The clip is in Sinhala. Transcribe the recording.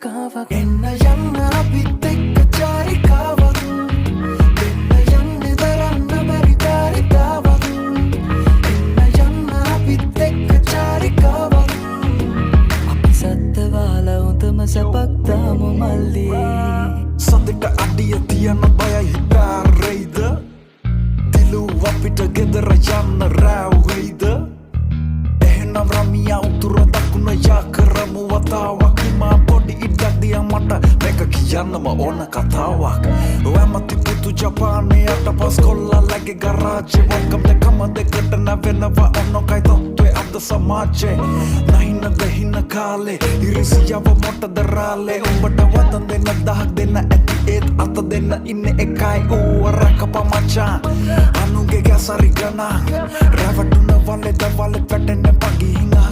චාරිකාවක් එන්න යන්න අපිත් එක්ක චාරිකාවක් දෙන්න යන්නේ දරන්න බැරි චාරිකාවක් එන්න යන්න අපිත් එක්ක චාරිකාවක් අපි සත්තවාල උතම සැපක් තාම මල්ලි සතට අඩිය තියන බයයි හිතාරෙයිද දිලු අපිට ගෙදර යන්න රැව්වෙයිද එහෙනම් රමියා උතුර දකුණ යා කරමු වතාවක් හිමා පොඩි ඉඩක් දියා මට මේක කියන්නම ඕන කතාවක් ඔයමති පුතු ජපානයට පස් කොල්ලලගේ ගරාජේ වල්කම් දෙකම දෙකට නැවෙනවා ඔන්නොකයි තත්ත්වේ අද සමාජේ නහින දෙහින කාලේ ඉරිසියාව මොටද රාලේ උඹට වතන් දෙන්න දහක් දෙන්න ඇති ඒත් අත දෙන්න ඉන්නේ එකයි ඌව රැකපා මචාන් අනුගේ ගැසරි ගණන් රැවටුන වලේ දවල්ෙත් වැටෙන්න පගි හිඟා